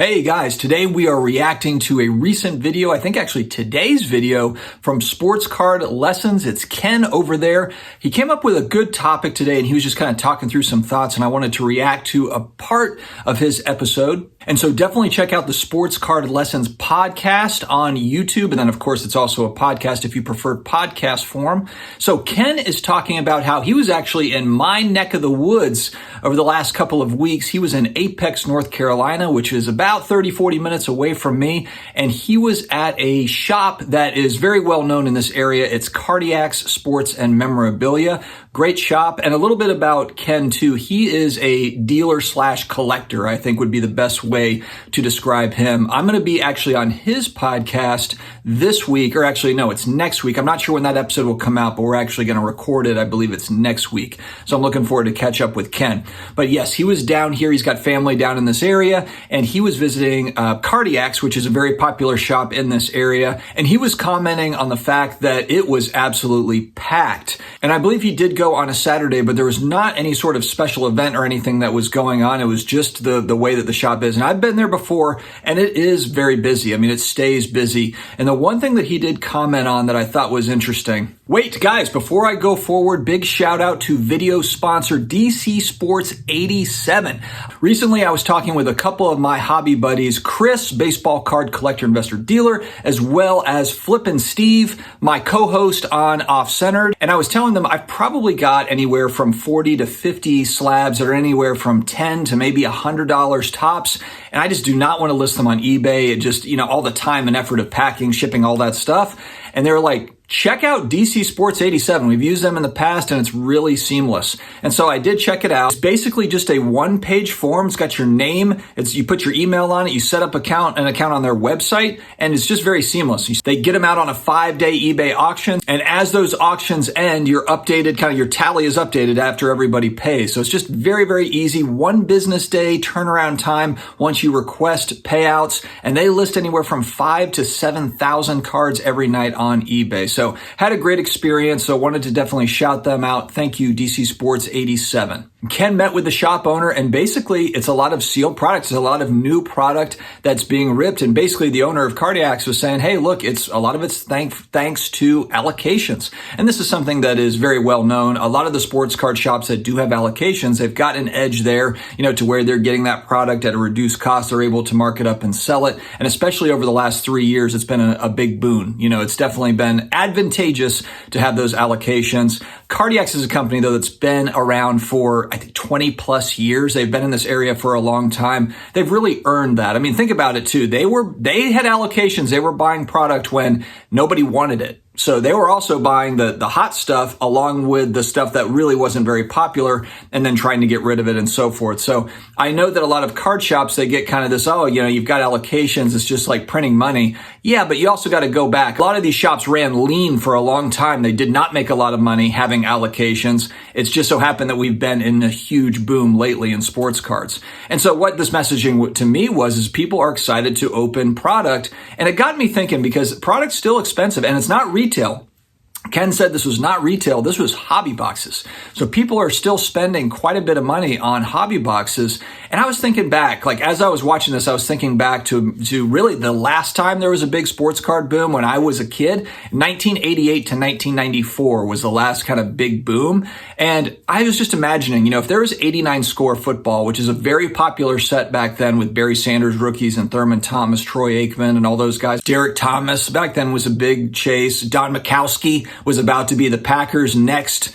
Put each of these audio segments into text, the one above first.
Hey guys, today we are reacting to a recent video, I think actually today's video from Sports Card Lessons. It's Ken over there. He came up with a good topic today and he was just kind of talking through some thoughts and I wanted to react to a part of his episode. And so definitely check out the Sports Card Lessons podcast on YouTube. And then of course, it's also a podcast if you prefer podcast form. So Ken is talking about how he was actually in my neck of the woods over the last couple of weeks. He was in Apex, North Carolina, which is about 30-40 minutes away from me. And he was at a shop that is very well known in this area. It's Cardiacs Sports and Memorabilia. Great shop. And a little bit about Ken too. He is a dealer / collector, I think would be the best way to describe him. I'm going to be actually on his podcast this week, or actually, no, it's next week. I'm not sure when that episode will come out, but we're actually going to record it. I believe it's next week. So I'm looking forward to catch up with Ken. But yes, he was down here. He's got family down in this area and he was visiting Cardiacs, which is a very popular shop in this area. And he was commenting on the fact that it was absolutely packed. And I believe he did go on a Saturday, but there was not any sort of special event or anything that was going on. It was just the way that the shop is. And I've been there before and it is very busy. I mean, it stays busy. And the one thing that he did comment on that I thought was interesting. Wait, guys, before I go forward, big shout out to video sponsor DC Sports 87. Recently, I was talking with a couple of my hobby buddies, Chris, baseball card collector, investor, dealer, as well as Flippin' Steve, my co-host on Off Centered. And I was telling them I've probably got anywhere from 40 to 50 slabs that are anywhere from $10 to maybe $100 tops. And I just do not want to list them on eBay. It just, all the time and effort of packing, shipping, all that stuff. And they were like, check out DC Sports 87. We've used them in the past and it's really seamless. And so I did check it out. It's basically just a one-page form. It's got your name. You put your email on it. You set up an account on their website and it's just very seamless. They get them out on a 5-day eBay auction. And as those auctions end, your tally is updated after everybody pays. So it's just very, very easy. 1 business day turnaround time once you request payouts. And they list anywhere from 5,000 to 7,000 cards every night on eBay. So had a great experience, so wanted to definitely shout them out. Thank you, DC Sports 87. Ken met with the shop owner and basically it's a lot of sealed products. It's a lot of new product that's being ripped. And basically the owner of Cardiacs was saying, hey, look, a lot of it's thanks to allocations. And this is something that is very well known. A lot of the sports card shops that do have allocations, they've got an edge there, to where they're getting that product at a reduced cost. They're able to mark it up and sell it. And especially over the last 3 years, it's been a big boon. It's definitely been advantageous to have those allocations. Cardiacs is a company though that's been around for I think 20 plus years. They've been in this area for a long time. They've really earned that. I mean, think about it too. They had allocations. They were buying product when nobody wanted it. So they were also buying the hot stuff along with the stuff that really wasn't very popular and then trying to get rid of it and so forth. So I know that a lot of card shops, they get kind of this, you've got allocations. It's just like printing money. Yeah, but you also got to go back. A lot of these shops ran lean for a long time. They did not make a lot of money having allocations. It's just so happened that we've been in a huge boom lately in sports cards. And so what this messaging to me is people are excited to open product. And it got me thinking because product's still expensive and it's not retail. Ken said this was not retail, this was hobby boxes. So people are still spending quite a bit of money on hobby boxes. And I was thinking back, as I was watching this, I was thinking back to really the last time there was a big sports card boom when I was a kid. 1988 to 1994 was the last kind of big boom. And I was just imagining, if there was 89 score football, which is a very popular set back then with Barry Sanders rookies and Thurman Thomas, Troy Aikman and all those guys. Derek Thomas back then was a big chase. Don Majkowski was about to be the Packers' next,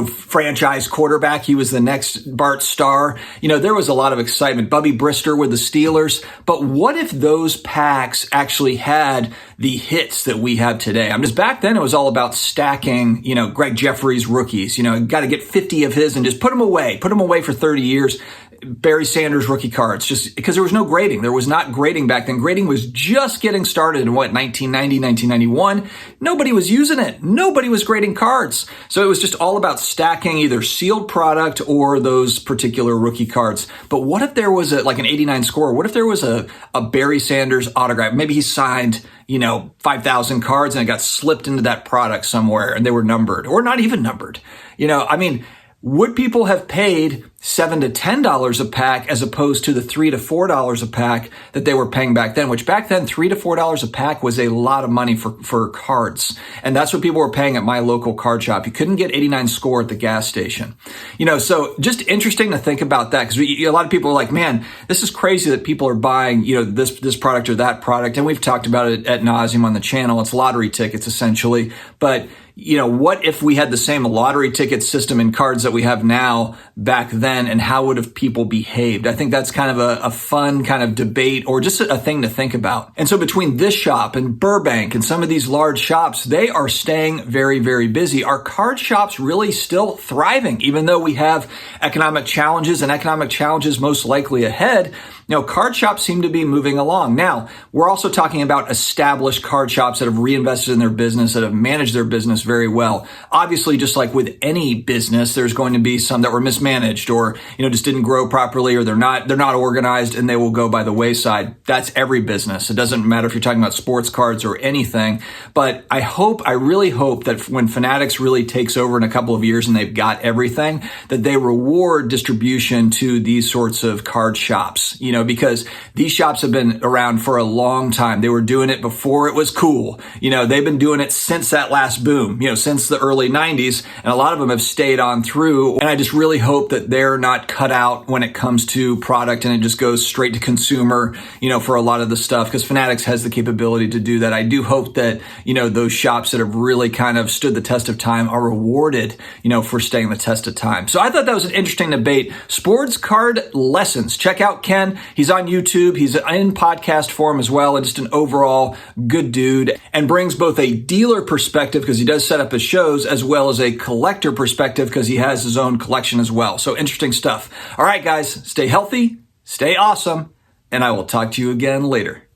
franchise quarterback. He was the next Bart Starr. There was a lot of excitement. Bubby Brister with the Steelers. But what if those packs actually had the hits that we have today? Back then it was all about stacking, Greg Jeffries rookies. Got to get 50 of his and just put them away for 30 years. Barry Sanders rookie cards, just because there was no grading. There was not grading back then. Grading was just getting started in 1990, 1991. Nobody was using it. Nobody was grading cards. So it was just all about stacking either sealed product or those particular rookie cards. But what if there was an 89 score? What if there was a Barry Sanders autograph? Maybe he signed, 5,000 cards and it got slipped into that product somewhere and they were numbered or not even numbered. would people have paid $7 to $10 a pack as opposed to the $3 to $4 a pack that they were paying back then, which back then $3 to $4 a pack was a lot of money for cards. And that's what people were paying at my local card shop. You couldn't get 89 score at the gas station. So just interesting to think about that, because a lot of people are like, man, this is crazy that people are buying, this product or that product. And we've talked about it ad nauseum on the channel. It's lottery tickets essentially. But what if we had the same lottery ticket system in cards that we have now back then, and how would have people behaved? I think that's kind of a fun kind of debate, or just a thing to think about. And so between this shop and Burbank and some of these large shops, they are staying very, very busy. Are card shops really still thriving, even though we have economic challenges and economic challenges most likely ahead? Card shops seem to be moving along. Now, we're also talking about established card shops that have reinvested in their business, that have managed their business very well. Obviously, just like with any business, there's going to be some that were mismanaged or, just didn't grow properly, or they're not organized, and they will go by the wayside. That's every business. It doesn't matter if you're talking about sports cards or anything. But I really hope that when Fanatics really takes over in a couple of years and they've got everything, that they reward distribution to these sorts of card shops, because these shops have been around for a long time. They were doing it before it was cool. They've been doing it since that last boom, since the early 90s, and a lot of them have stayed on through. And I just really hope that they're not cut out when it comes to product and it just goes straight to consumer, for a lot of the stuff, because Fanatics has the capability to do that. I do hope that, those shops that have really kind of stood the test of time are rewarded, for staying the test of time. So I thought that was an interesting debate. Sports card lessons. Check out Ken. He's on YouTube. He's in podcast form as well, and just an overall good dude, and brings both a dealer perspective, because he does set up his shows, as well as a collector perspective, because he has his own collection as well. So interesting stuff. All right, guys, stay healthy, stay awesome, and I will talk to you again later.